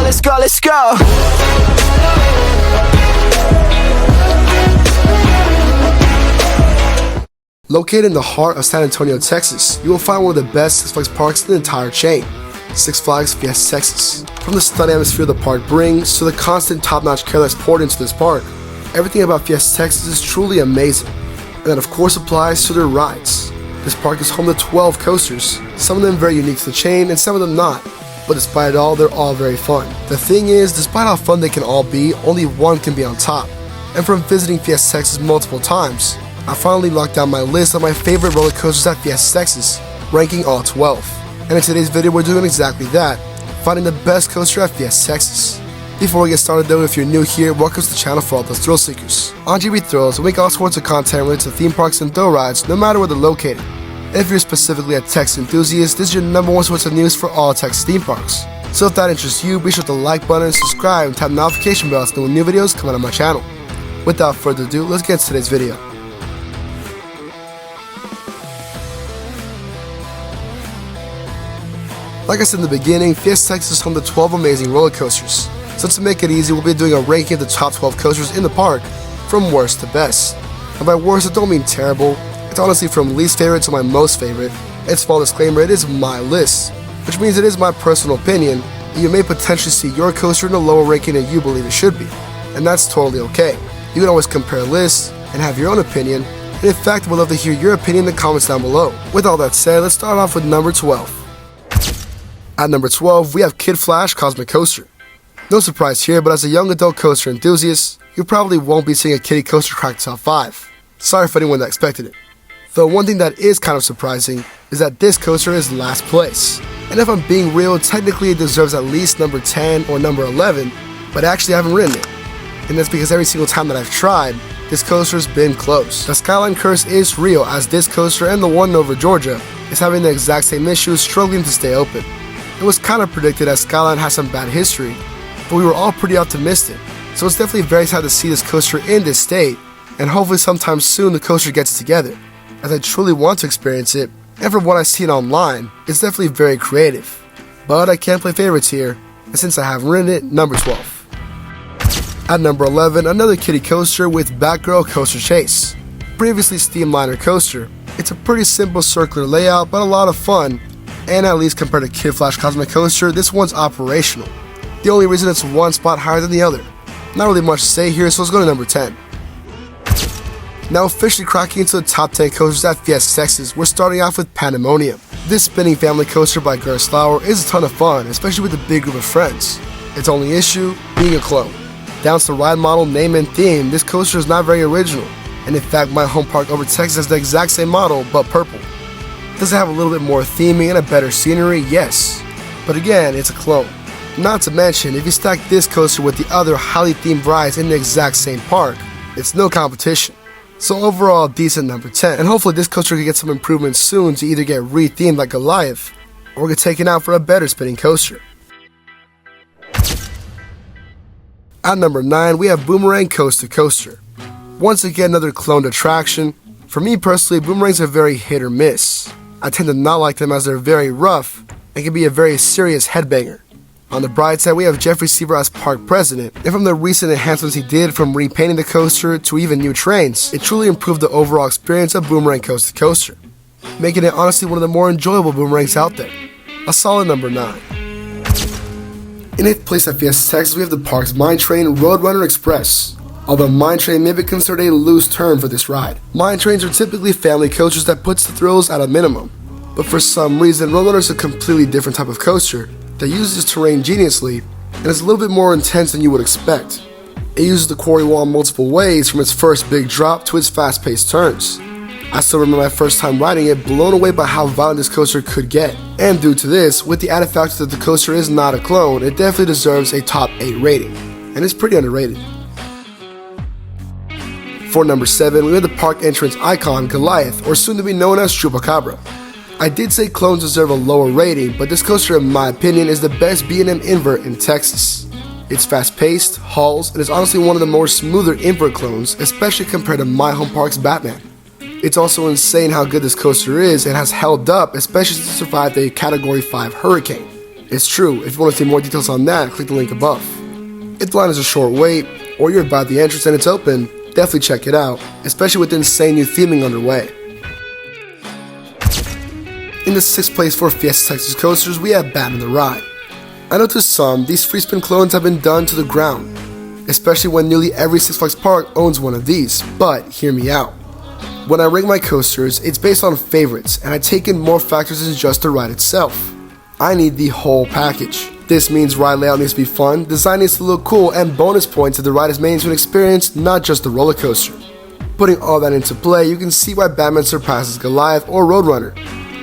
let's go, let's go. Located in the heart of San Antonio, Texas, you will find one of the best Six Flags parks in the entire chain, Six Flags Fiesta Texas. From the stunning atmosphere the park brings to the constant top-notch care that's poured into this park, everything about Fiesta Texas is truly amazing, and that of course applies to their rides. This park is home to 12 coasters, some of them very unique to the chain and some of them not, but despite it all, they're all very fun. The thing is, despite how fun they can all be, only one can be on top, and from visiting Fiesta Texas multiple times, I finally locked down my list of my favorite roller coasters at Fiesta Texas, ranking all 12. And in today's video we're doing exactly that, finding the best coaster at Fiesta Texas. Before we get started though, if you're new here, welcome to the channel for all those thrill seekers. On GB Thrills, we make all sorts of content related to theme parks and thrill rides, no matter where they're located. And if you're specifically a Texas enthusiast, this is your #1 source of news for all Texas theme parks. So if that interests you, be sure to like button, subscribe, and tap the notification bell to know when new videos come out on my channel. Without further ado, let's get into today's video. Like I said in the beginning, Fiesta Texas is home to 12 amazing roller coasters. So to make it easy, we'll be doing a ranking of the top 12 coasters in the park, from worst to best. And by worst, I don't mean terrible, it's honestly from least favorite to my most favorite. It's small disclaimer, it is my list, which means it is my personal opinion, and you may potentially see your coaster in a lower ranking than you believe it should be. And that's totally okay. You can always compare lists and have your own opinion, and in fact, we'd love to hear your opinion in the comments down below. With all that said, let's start off with number 12. At number 12, we have Kid Flash Cosmic Coaster. No surprise here, but as a young adult coaster enthusiast, you probably won't be seeing a kiddie coaster crack the top 5. Sorry for anyone that expected it. Though one thing that is kind of surprising is that this coaster is last place. And if I'm being real, technically it deserves at least number 10 or number 11, but actually I haven't ridden it. And that's because every single time that I've tried, this coaster's been close. The Skyline curse is real, as this coaster and the one over Georgia is having the exact same issues, struggling to stay open. It was kind of predicted as Skyline has some bad history, but we were all pretty optimistic, so it's definitely very sad to see this coaster in this state, and hopefully sometime soon the coaster gets it together, as I truly want to experience it, and from what I've seen online, it's definitely very creative. But I can't play favorites here, and since I haven't ridden it, number 12. At number 11, another kiddie coaster with Batgirl Coaster Chase. Previously Steamliner coaster, it's a pretty simple circular layout, but a lot of fun, and at least compared to Kid Flash Cosmic Coaster, this one's operational. The only reason it's one spot higher than the other. Not really much to say here, so let's go to number 10. Now officially cracking into the top 10 coasters at Fiesta Texas, we're starting off with Pandemonium. This spinning family coaster by Gerslauer is a ton of fun, especially with a big group of friends. Its only issue, being a clone. Down to the ride model, name, and theme, this coaster is not very original, and in fact my home park over Texas has the exact same model, but purple. Does it have a little bit more theming and a better scenery? Yes. But again, it's a clone. Not to mention, if you stack this coaster with the other highly themed rides in the exact same park, it's no competition. So overall, decent number 10. And hopefully this coaster can get some improvements soon to either get re-themed like Goliath, or get taken out for a better spinning coaster. At number 9, we have Boomerang Coaster Coaster. Once again, another cloned attraction. For me personally, boomerangs are very hit or miss. I tend to not like them as they're very rough and can be a very serious headbanger. On the bright side, we have Jeffrey Seaver as park president, and from the recent enhancements he did, from repainting the coaster to even new trains, it truly improved the overall experience of Boomerang Coaster Coaster, making it honestly one of the more enjoyable boomerangs out there. A solid number 9. In 8th place at Fiesta Texas, we have the park's Mine Train Roadrunner Express. Although Mine Train may be considered a loose term for this ride. Mine Trains are typically family coasters that puts the thrills at a minimum. But for some reason, Roadrunner is a completely different type of coaster that uses terrain geniusly and is a little bit more intense than you would expect. It uses the quarry wall in multiple ways, from its first big drop to its fast-paced turns. I still remember my first time riding it, blown away by how violent this coaster could get. And due to this, with the added factor that the coaster is not a clone, it definitely deserves a top 8 rating. And it's pretty underrated. For number 7, we have the park entrance icon, Goliath, or soon to be known as Chupacabra. I did say clones deserve a lower rating, but this coaster in my opinion is the best B&M invert in Texas. It's fast-paced, hauls, and is honestly one of the more smoother invert clones, especially compared to my home park's Batman. It's also insane how good this coaster is and has held up, especially since it survived a Category 5 hurricane. It's true, if you want to see more details on that, click the link above. If the line is a short wait, or you're by the entrance and it's open, definitely check it out, especially with the insane new theming underway. In the 6th place for Fiesta Texas coasters, we have Batman the Ride. I know to some, these free spin clones have been done to the ground, especially when nearly every Six Flags park owns one of these, but hear me out. When I rank my coasters, it's based on favorites, and I take in more factors than just the ride itself. I need the whole package. This means ride layout needs to be fun, design needs to look cool, and bonus points if the ride is made into an experience, not just a roller coaster. Putting all that into play, you can see why Batman surpasses Goliath or Roadrunner.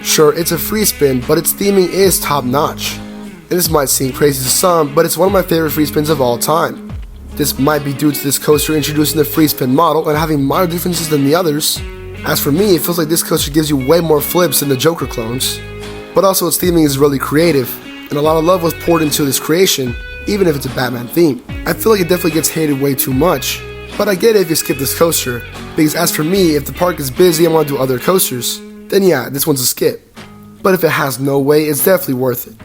Sure, it's a free spin, but its theming is top notch. And this might seem crazy to some, but it's one of my favorite free spins of all time. This might be due to this coaster introducing the free spin model and having minor differences than the others. As for me, it feels like this coaster gives you way more flips than the Joker clones. But also its theming is really creative, and a lot of love was poured into this creation, even if it's a Batman theme. I feel like it definitely gets hated way too much, but I get it if you skip this coaster, because as for me, if the park is busy and want to do other coasters, then yeah, this one's a skip. But if it has no wait, it's definitely worth it.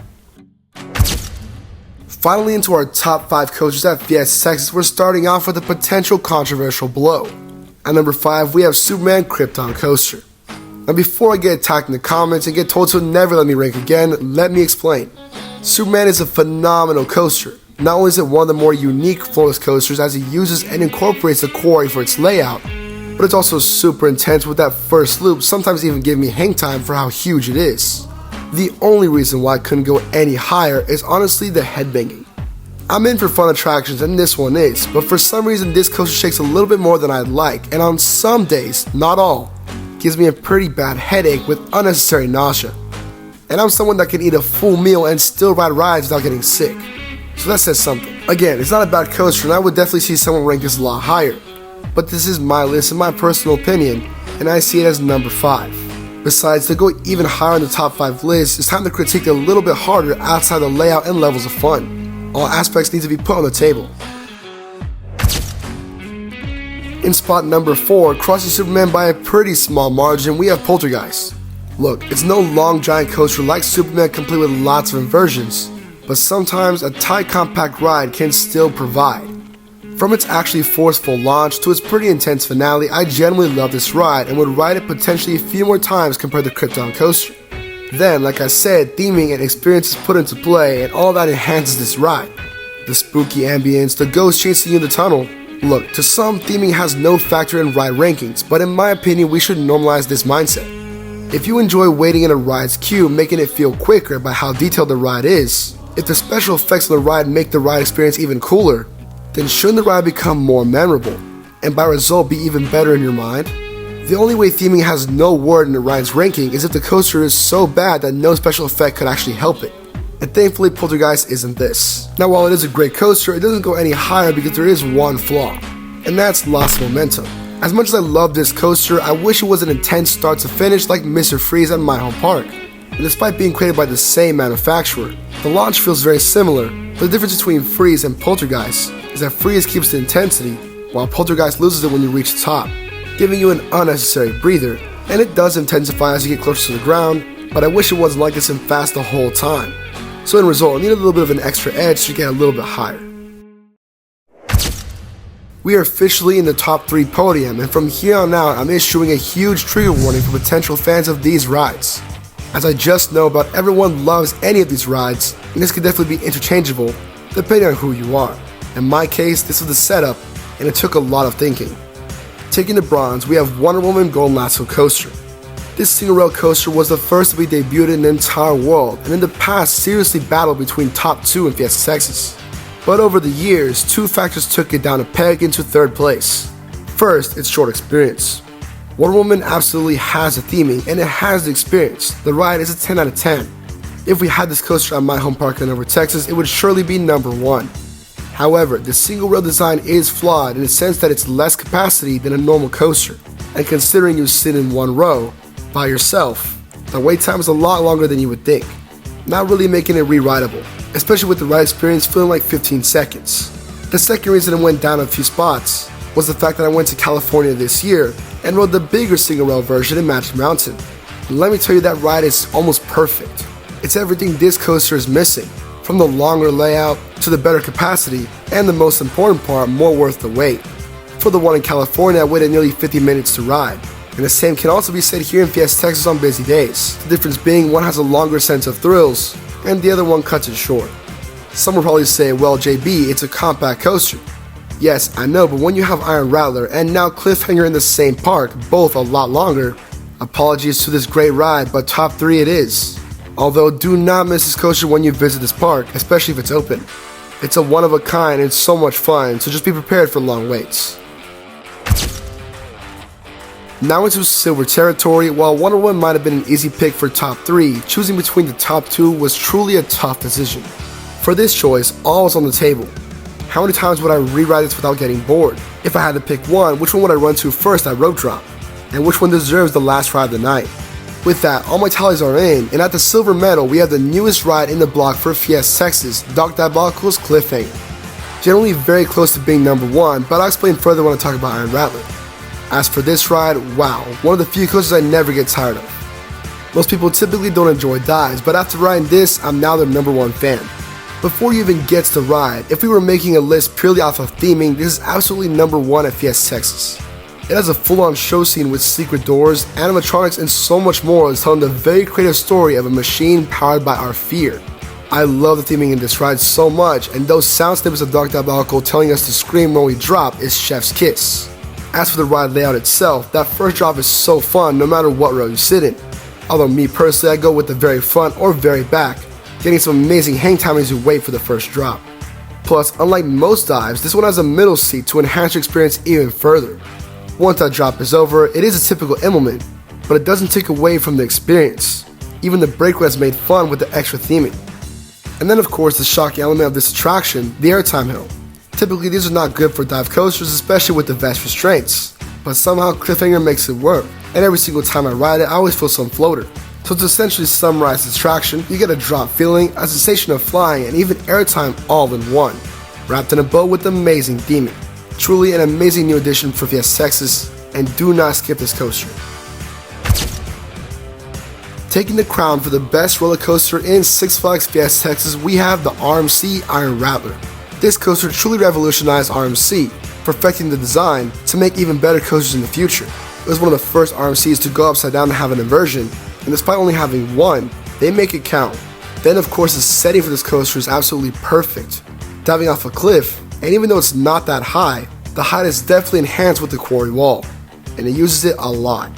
Finally, into our top 5 coasters at Fiesta Texas, we're starting off with a potential controversial blow. At number 5, we have Superman Krypton Coaster. Now before I get attacked in the comments and get told to never let me rank again, let me explain. Superman is a phenomenal coaster. Not only is it one of the more unique floorless coasters as it uses and incorporates the quarry for its layout, but it's also super intense with that first loop, sometimes even giving me hang time for how huge it is. The only reason why I couldn't go any higher is honestly the headbanging. I'm in for fun attractions and this one is, but for some reason this coaster shakes a little bit more than I'd like, and on some days, not all, gives me a pretty bad headache with unnecessary nausea. And I'm someone that can eat a full meal and still ride rides without getting sick. So that says something. Again, it's not a bad coaster and I would definitely see someone rank this a lot higher. But this is my list and my personal opinion, and I see it as number 5. Besides, to go even higher on the top 5 list, it's time to critique it a little bit harder outside the layout and levels of fun. All aspects need to be put on the table. In spot number 4, crossing Superman by a pretty small margin, we have Poltergeist. Look, it's no long giant coaster like Superman complete with lots of inversions, but sometimes a tight compact ride can still provide. From its actually forceful launch to its pretty intense finale, I genuinely love this ride and would ride it potentially a few more times compared to Krypton Coaster. Then, like I said, theming and experiences put into play and all that enhances this ride. The spooky ambience, the ghost chasing you in the tunnel. Look, to some, theming has no factor in ride rankings, but in my opinion we should normalize this mindset. If you enjoy waiting in a ride's queue, making it feel quicker by how detailed the ride is, if the special effects on the ride make the ride experience even cooler, then shouldn't the ride become more memorable, and by result be even better in your mind? The only way theming has no word in the ride's ranking is if the coaster is so bad that no special effect could actually help it. And thankfully Poltergeist isn't this. Now while it is a great coaster, it doesn't go any higher because there is one flaw, and that's lost momentum. As much as I love this coaster, I wish it was an intense start to finish like Mr. Freeze at my home park. And despite being created by the same manufacturer, the launch feels very similar, but the difference between Freeze and Poltergeist is that Freeze keeps the intensity, while Poltergeist loses it when you reach the top, giving you an unnecessary breather, and it does intensify as you get closer to the ground, but I wish it wasn't like this and fast the whole time. So in result, I need a little bit of an extra edge to get a little bit higher. We are officially in the top 3 podium, and from here on out I'm issuing a huge trigger warning for potential fans of these rides. As I just know about everyone loves any of these rides, and this could definitely be interchangeable depending on who you are. In my case, this was the setup, and it took a lot of thinking. Taking the bronze, we have Wonder Woman Golden Lasso Coaster. This single rail coaster was the first to be debuted in the entire world, and in the past seriously battled between top 2 in Fiesta Texas. But over the years, 2 factors took it down a peg into 3rd place. First, its short experience. Wonder Woman absolutely has the theming, and it has the experience. The ride is a 10 out of 10. If we had this coaster at my home park in Over Texas, it would surely be number 1. However, the single rail design is flawed in the sense that it's less capacity than a normal coaster, and considering you sit in one row, by yourself, the wait time is a lot longer than you would think, not really making it re-rideable, especially with the ride experience feeling like 15 seconds. The second reason it went down a few spots was the fact that I went to California this year and rode the bigger single rail version in Magic Mountain. And let me tell you, that ride is almost perfect. It's everything this coaster is missing, from the longer layout to the better capacity, and the most important part, more worth the wait. For the one in California, I waited nearly 50 minutes to ride, and the same can also be said here in Fiesta Texas on busy days. The difference being one has a longer sense of thrills, and the other one cuts it short. Some will probably say, well JB, it's a compact coaster. Yes, I know, but when you have Iron Rattler and now Cliffhanger in the same park, both a lot longer, apologies to this great ride, but top 3 it is. Although do not miss this coaster when you visit this park, especially if it's open. It's a one of a kind and so much fun, so just be prepared for long waits. Now into silver territory. While Wonder Woman might have been an easy pick for top 3, choosing between the top 2 was truly a tough decision. For this choice, all was on the table. How many times would I rewrite this without getting bored? If I had to pick one, which one would I run to first at rope drop? And which one deserves the last ride of the night? With that, all my tallies are in, and at the silver medal, we have the newest ride in the block for Fiesta Texas, Dr. Diabolical's Cliffhanger. Generally very close to being number 1, but I'll explain further when I talk about Iron Rattler. As for this ride, wow, one of the few coasters I never get tired of. Most people typically don't enjoy dives, but after riding this, I'm now their number 1 fan. Before you even get to the ride, if we were making a list purely off of theming, this is absolutely number 1 at Fiesta Texas. It has a full-on show scene with secret doors, animatronics, and so much more, is telling the very creative story of a machine powered by our fear. I love the theming in this ride so much, and those sound snippets of Dr. Diabolical telling us to scream when we drop is chef's kiss. As for the ride layout itself, that first drop is so fun no matter what row you sit in. Although me personally, I go with the very front or very back, getting some amazing hang time as you wait for the first drop. Plus, unlike most dives, this one has a middle seat to enhance your experience even further. Once that drop is over, it is a typical implement, but it doesn't take away from the experience. Even the breakaway has made fun with the extra theming. And then of course the shocking element of this attraction, the airtime hill. Typically these are not good for dive coasters, especially with the vest restraints, but somehow Cliffhanger makes it work, and every single time I ride it I always feel some floater. So to essentially summarize this attraction, you get a drop feeling, a sensation of flying, and even airtime all in one, wrapped in a bow with amazing theming. Truly an amazing new addition for Fiesta Texas, and do not skip this coaster. Taking the crown for the best roller coaster in Six Flags Fiesta Texas, we have the RMC Iron Rattler. This coaster truly revolutionized RMC, perfecting the design to make even better coasters in the future. It was one of the first RMCs to go upside down and have an inversion, and despite only having one, they make it count. Then of course the setting for this coaster is absolutely perfect. Diving off a cliff, and even though it's not that high, the height is definitely enhanced with the quarry wall, and it uses it a lot,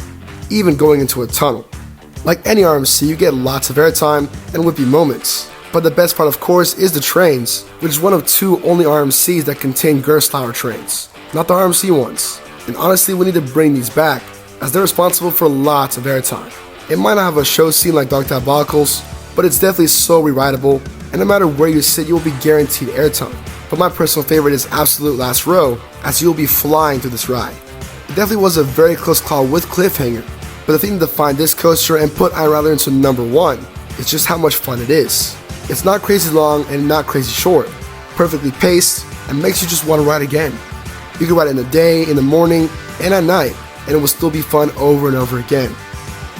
even going into a tunnel. Like any RMC, you get lots of airtime and whippy moments, but the best part of course is the trains, which is one of 2 only RMCs that contain Gerstauer trains, not the RMC ones. And honestly, we need to bring these back, as they're responsible for lots of airtime. It might not have a show scene like Dr. Diabolical's, but it's definitely so re-rideable, and no matter where you sit, you will be guaranteed airtime. But my personal favorite is absolute last row, as you will be flying through this ride. It definitely was a very close call with Cliffhanger, but the thing to define this coaster and put Iron Rattler into number 1 is just how much fun it is. It's not crazy long and not crazy short, perfectly paced, and makes you just want to ride again. You can ride it in the day, in the morning, and at night, and it will still be fun over and over again.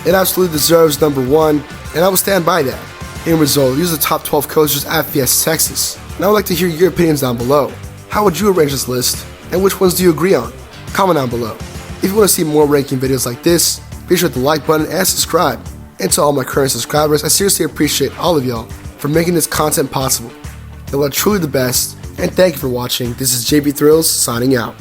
It absolutely deserves number 1, and I will stand by that. In result, these are the top 12 coasters at Fiesta Texas, and I would like to hear your opinions down below. How would you arrange this list, and which ones do you agree on? Comment down below. If you want to see more ranking videos like this, be sure to hit the like button and subscribe. And to all my current subscribers, I seriously appreciate all of y'all for making this content possible. Y'all are truly the best, and thank you for watching. This is JB Thrills signing out.